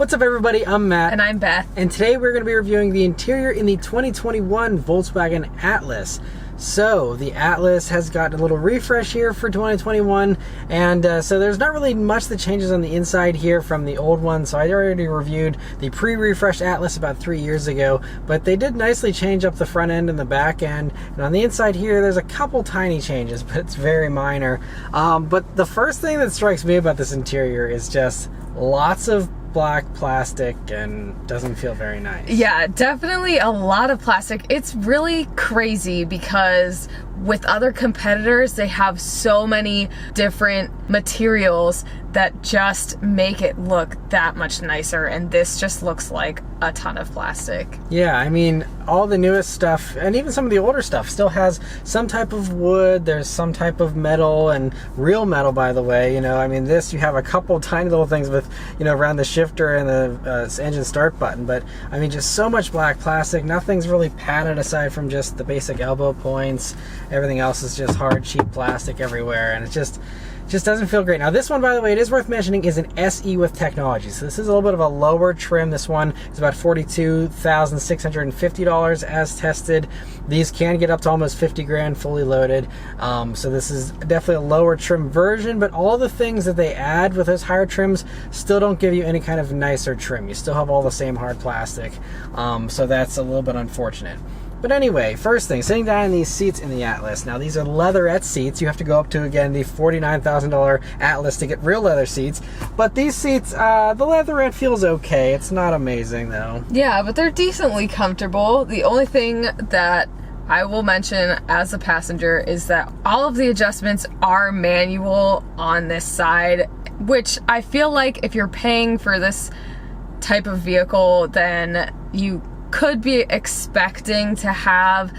What's up everybody, I'm Matt. And I'm Beth. And today we're going to be reviewing the interior in the 2021 Volkswagen Atlas. So, the Atlas has got a little refresh here for 2021, and so there's not really much that changes on the inside here from the old one. So I already reviewed the pre-refreshed Atlas about 3 years ago, but they did nicely change up the front end and the back end. And on the inside here, there's a couple tiny changes, but it's very minor. But the first thing that strikes me about this interior is just lots of black plastic and doesn't feel very nice. Yeah, definitely a lot of plastic. It's really crazy because with other competitors, they have so many different materials that just make it look that much nicer, and this just looks like a ton of plastic. Yeah, I mean, all the newest stuff, and even some of the older stuff, still has some type of wood, there's some type of metal, and real metal, by the way. You know, I mean, this, you have a couple tiny little things with, you know, around the shifter and the engine start button, but I mean, just so much black plastic. Nothing's really padded aside from just the basic elbow points. Everything else is just hard, cheap plastic everywhere, and it just doesn't feel great. Now this one, by the way, it is worth mentioning, is an SE with technology. So this is a little bit of a lower trim. This one is about $42,650 as tested. These can get up to almost 50 grand fully loaded. So this is definitely a lower trim version, but all the things that they add with those higher trims still don't give you any kind of nicer trim. You still have all the same hard plastic. So that's a little bit unfortunate. But anyway, first thing, sitting down in these seats in the Atlas. Now these are leatherette seats. You have to go up to, again, the $49,000 Atlas to get real leather seats. But these seats, the leatherette feels okay. It's not amazing though. Yeah, but they're decently comfortable. The only thing that I will mention as a passenger is that all of the adjustments are manual on this side, which I feel like if you're paying for this type of vehicle, then you could be expecting to have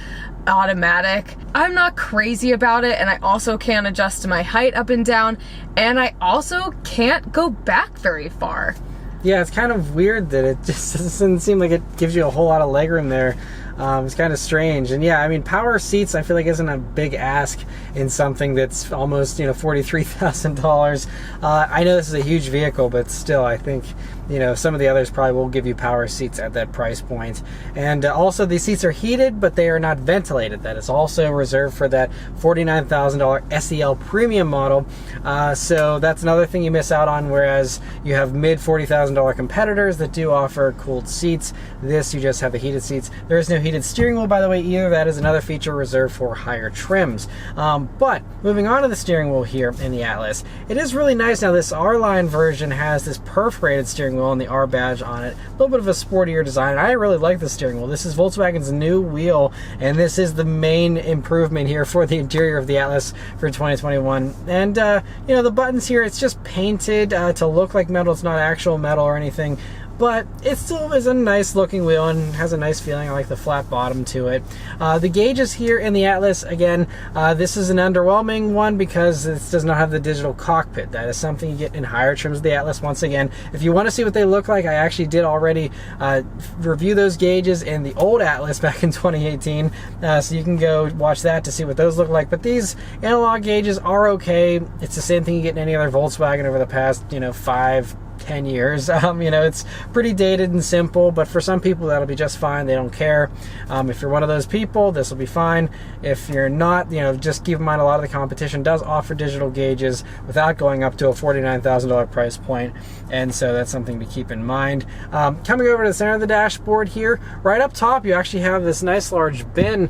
automatic. I'm not crazy about it, and I also can't adjust my height up and down, and I also can't go back very far. Yeah, it's kind of weird that it just doesn't seem like it gives you a whole lot of legroom there. It's kind of strange. And yeah, I mean, power seats I feel like isn't a big ask in something that's almost, you know, $43,000. I know this is a huge vehicle, but still, I think, you know, some of the others probably will give you power seats at that price point. And also, these seats are heated, but they are not ventilated. That is also reserved for that $49,000 SEL premium model. So that's another thing you miss out on, whereas you have mid $40,000 competitors that do offer cooled seats. This, you just have the heated seats. There is no heated steering wheel, by the way, either. That is another feature reserved for higher trims. But moving on to the steering wheel here in the Atlas, it is really nice. Now this R-Line version has this perforated steering wheel and the R badge on it. A little bit of a sportier design. I really like the steering wheel. This is Volkswagen's new wheel, and this is the main improvement here for the interior of the Atlas for 2021. And you know, the buttons here, it's just painted to look like metal. It's not actual metal or anything, but it still is a nice looking wheel and has a nice feeling. I like the flat bottom to it. The gauges here in the Atlas, again, this is an underwhelming one because this does not have the digital cockpit. That is something you get in higher trims of the Atlas. Once again, if you want to see what they look like, I actually did already review those gauges in the old Atlas back in 2018, so you can go watch that to see what those look like. But these analog gauges are okay. It's the same thing you get in any other Volkswagen over the past, you know, 5-10 years. You know, it's pretty dated and simple, but for some people that'll be just fine. They don't care. If you're one of those people, this will be fine. If you're not, you know, just keep in mind a lot of the competition does offer digital gauges without going up to a $49,000 price point, and so that's something to keep in mind. Coming over to the center of the dashboard here, right up top, you actually have this nice large bin,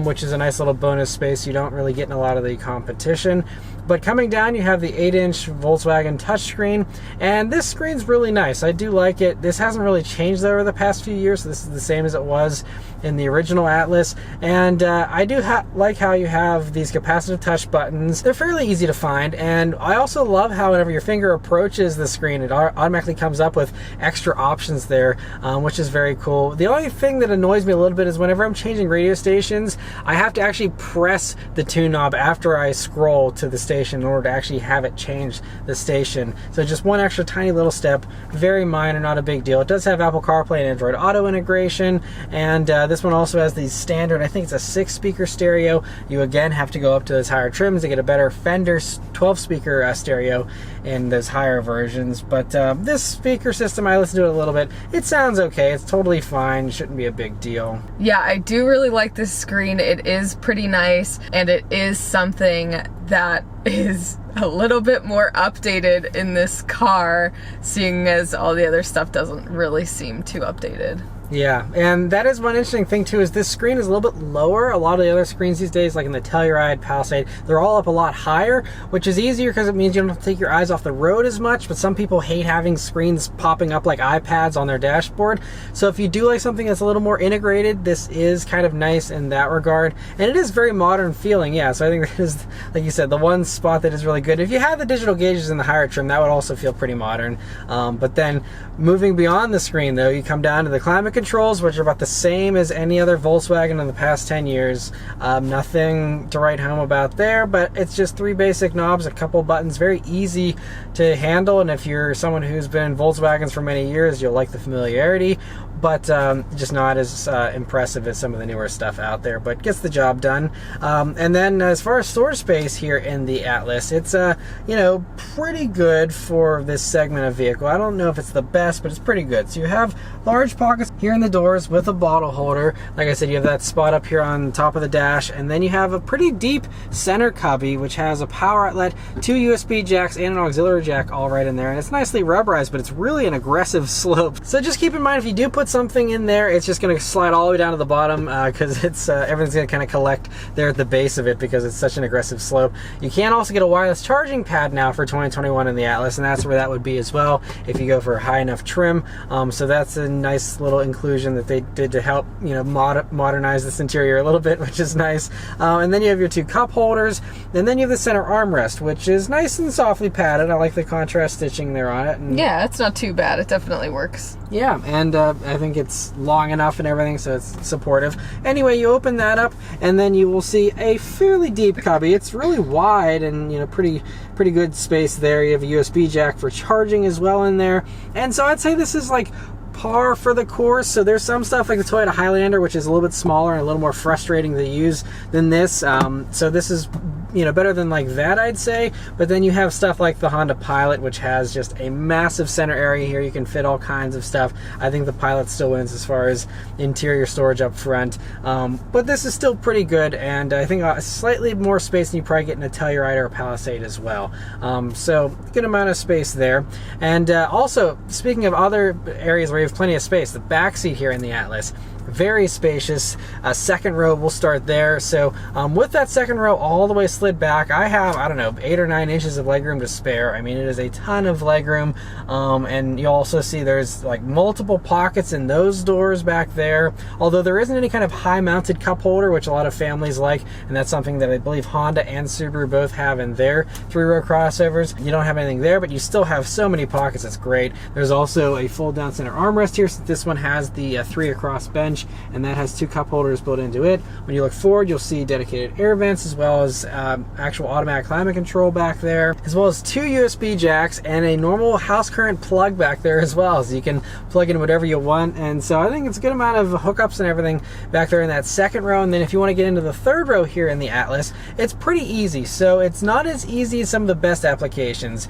which is a nice little bonus space you don't really get in a lot of the competition. But coming down, you have the 8-inch Volkswagen touchscreen, and this screen's really nice. I do like it. This hasn't really changed over the past few years, so this is the same as it was in the original Atlas. And I do like how you have these capacitive touch buttons. They're fairly easy to find, and I also love how whenever your finger approaches the screen, it automatically comes up with extra options there, which is very cool. The only thing that annoys me a little bit is whenever I'm changing radio stations, I have to actually press the tune knob after I scroll to the station in order to actually have it change the station. So just one extra tiny little little step, very minor, not a big deal. It does have Apple CarPlay and Android Auto integration, and this one also has the standard, I think it's a 6-speaker stereo. You again have to go up to those higher trims to get a better Fender 12-speaker stereo in those higher versions. But this speaker system, I listened to it a little bit. It sounds okay. It's totally fine. Shouldn't be a big deal. Yeah, I do really like this screen. It is pretty nice, and it is something that is a little bit more updated in this car, seeing as all the other stuff doesn't really seem too updated. Yeah, and that is one interesting thing too, is this screen is a little bit lower. A lot of the other screens these days, like in the Telluride, Palisade, they're all up a lot higher, which is easier because it means you don't have to take your eyes off the road as much, but some people hate having screens popping up like iPads on their dashboard. So if you do like something that's a little more integrated, this is kind of nice in that regard. And it is very modern feeling, yeah, so I think that is, like you said, the one spot that is really good. If you had the digital gauges in the higher trim, that would also feel pretty modern. But then moving beyond the screen though, you come down to the climate controls, which are about the same as any other Volkswagen in the past 10 years. Nothing to write home about there, but it's just 3 basic knobs, a couple buttons, very easy to handle. And if you're someone who's been in Volkswagens for many years, you'll like the familiarity, but just not as impressive as some of the newer stuff out there, but gets the job done. And then as far as storage space here in the Atlas, it's you know, pretty good for this segment of vehicle. I don't know if it's the best, but it's pretty good. So you have large pockets here in the doors with a bottle holder. Like I said, you have that spot up here on top of the dash, and then you have a pretty deep center cubby, which has a power outlet, 2 USB jacks, and an auxiliary jack all right in there. And it's nicely rubberized, but it's really an aggressive slope. So just keep in mind, if you do put something in there, it's just going to slide all the way down to the bottom, because it's everything's going to kind of collect there at the base of it because it's such an aggressive slope. You can also get a wireless charging pad now for 2021 in the Atlas, and that's where that would be as well if you go for a high enough trim. So that's a nice little inclusion that they did to help, you know, modernize this interior a little bit, which is nice. And then you have your 2 cup holders, and then you have the center armrest, which is nice and softly padded. I like the contrast stitching there on it. And yeah, it's not too bad. It definitely works. Yeah, and I think it's long enough and everything, so it's supportive. Anyway, you open that up, and then you will see a fairly deep cubby. It's really wide, and you know, pretty good space there. You have a USB jack for charging as well in there, and so I'd say this is like par for the course. So there's some stuff like the Toyota Highlander, which is a little bit smaller and a little more frustrating to use than this. So this is, you know, better than like that, I'd say. But then you have stuff like the Honda Pilot, which has just a massive center area here. You can fit all kinds of stuff. I think the Pilot still wins as far as interior storage up front. But this is still pretty good, and I think slightly more space than you probably get in a Telluride or a Palisade as well. So good amount of space there. And also, speaking of other areas where you have plenty of space, the back seat here in the Atlas, very spacious. Second row, we'll start there. So with that second row all the way slid back, I have, I don't know, 8 or 9 inches of legroom to spare. I mean, it is a ton of legroom. And you also see there's like multiple pockets in those doors back there, although there isn't any kind of high mounted cup holder, which a lot of families like, and that's something that I believe Honda and Subaru both have in their 3-row crossovers. You don't have anything there, but you still have so many pockets. It's great. There's also a fold down center armrest here, so this one has the 3 across bench, and that has 2 cup holders built into it. When you look forward, you'll see dedicated air vents, as well as actual automatic climate control back there, as well as 2 USB jacks and a normal house current plug back there as well, so you can plug in whatever you want. And so I think it's a good amount of hookups and everything back there in that second row. And then if you want to get into the third row here in the Atlas, it's pretty easy. So it's not as easy as some of the best applications.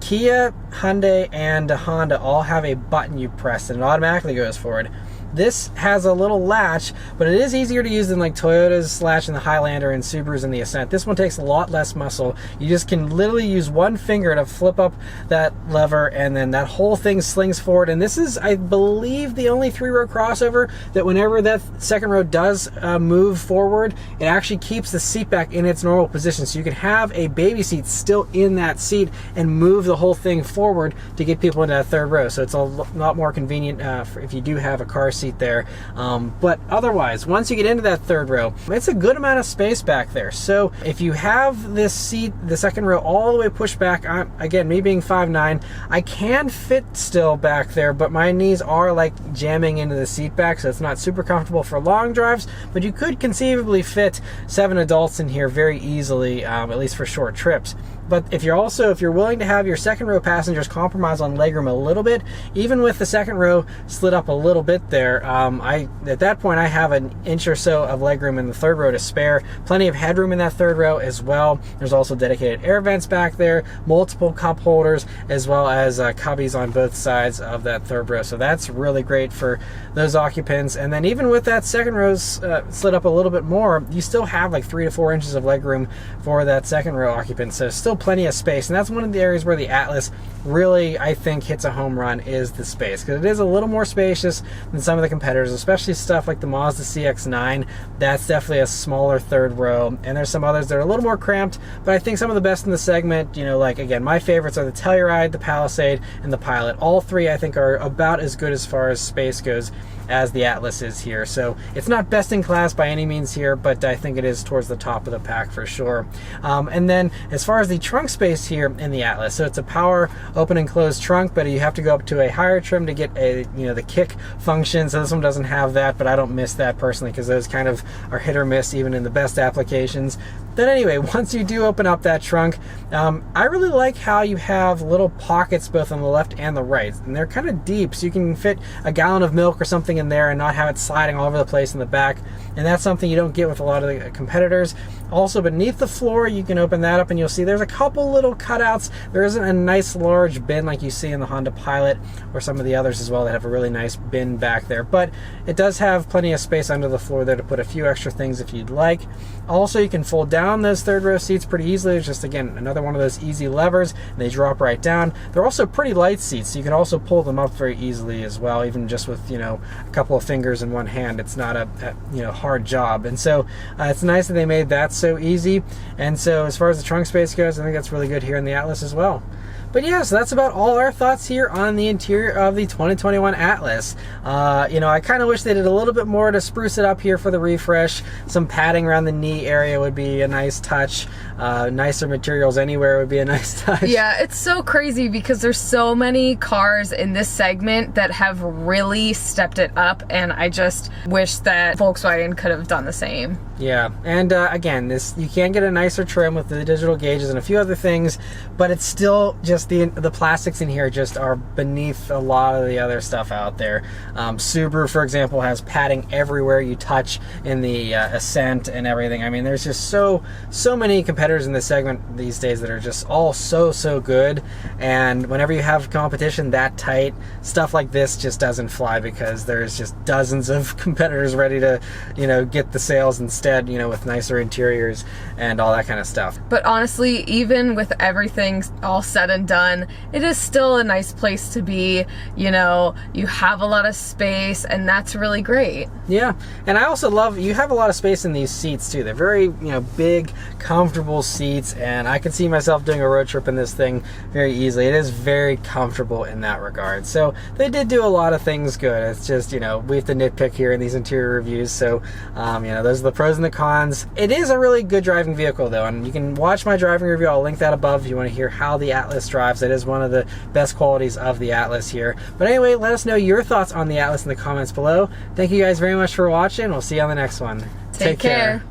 Kia, Hyundai, and Honda all have a button you press and it automatically goes forward. This has a little latch, but it is easier to use than like Toyota's latch in the Highlander and Subaru's in the Ascent. This one takes a lot less muscle. You just can literally use one finger to flip up that lever, and then that whole thing slings forward. And this is, I believe, the only 3-row crossover that whenever that second row does move forward, it actually keeps the seat back in its normal position. So you can have a baby seat still in that seat and move the whole thing forward to get people into that third row. So it's a lot more convenient if you do have a car seat there. But otherwise, once you get into that third row, it's a good amount of space back there. So if you have this seat, the second row, all the way pushed back, again, me being 5'9", I can fit still back there, but my knees are like jamming into the seat back, so it's not super comfortable for long drives, but you could conceivably fit 7 adults in here very easily, at least for short trips. But if you're willing to have your second row passengers compromise on legroom a little bit, even with the second row slid up a little bit there, at that point I have an inch or so of legroom in the third row to spare. Plenty of headroom in that third row as well. There's also dedicated air vents back there, multiple cup holders, as well as cubbies on both sides of that third row. So that's really great for those occupants. And then even with that second row slid up a little bit more, you still have like 3 to 4 inches of legroom for that second row occupant. So still plenty of space. And that's one of the areas where the Atlas really, I think, hits a home run, is the space, because it is a little more spacious than some of the competitors, especially stuff like the Mazda CX-9. That's definitely a smaller third row, and there's some others that are a little more cramped, but I think some of the best in the segment, like, again, my favorites are the Telluride, the Palisade, and the Pilot. All three I think are about as good as far as space goes as the Atlas is here. So it's not best in class by any means here, but I think it is towards the top of the pack for sure. And then as far as the trunk space here in the Atlas, so it's a power open and close trunk, but you have to go up to a higher trim to get the kick function. So this one doesn't have that, but I don't miss that personally, because those kind of are hit or miss even in the best applications. But anyway, once you do open up that trunk, I really like how you have little pockets both on the left and the right, and they're kind of deep, so you can fit a gallon of milk or something in there and not have it sliding all over the place in the back, and that's something you don't get with a lot of the competitors. Also beneath the floor, you can open that up and you'll see there's a couple little cutouts. There isn't a nice large bin like you see in the Honda Pilot or some of the others as well that have a really nice bin back there, but it does have plenty of space under the floor there to put a few extra things if you'd like. Also, you can fold down those third row seats pretty easily. It's just, again, another one of those easy levers, and they drop right down. They're also pretty light seats, so you can also pull them up very easily as well, even just with a couple of fingers in one hand. It's not a hard job, and so it's nice that they made that so easy. And so as far as the trunk space goes, I think that's really good here in the Atlas as well. But yeah, so that's about all our thoughts here on the interior of the 2021 Atlas. I kind of wish they did a little bit more to spruce it up here for the refresh. Some padding around the knee area would be a nice touch. Nicer materials anywhere would be a nice touch. Yeah, it's so crazy because there's so many cars in this segment that have really stepped it up, and I just wish that Volkswagen could have done the same. Yeah, and again, you can get a nicer trim with the digital gauges and a few other things, but it's still just the plastics in here just are beneath a lot of the other stuff out there. Subaru, for example, has padding everywhere you touch in the Ascent and everything. I mean, there's just so many competitors in this segment these days that are just all so good, and whenever you have competition that tight, stuff like this just doesn't fly, because there's just dozens of competitors ready to get the sales instead, with nicer interiors and all that kind of stuff. But honestly, even with everything all said and done, it is still a nice place to be. You have a lot of space, and that's really great. Yeah, and I also love you have a lot of space in these seats too. They're very big, comfortable seats, and I could see myself doing a road trip in this thing very easily. It is very comfortable in that regard. So they did do a lot of things good. It's just we have to nitpick here in these interior reviews. So those are the pros and the cons. It is a really good driving vehicle though, and you can watch my driving review. I'll link that above if you want to hear how the Atlas drives. It is one of the best qualities of the Atlas here. But anyway, let us know your thoughts on the Atlas in the comments below. Thank you guys very much for watching. We'll see you on the next one. Take care.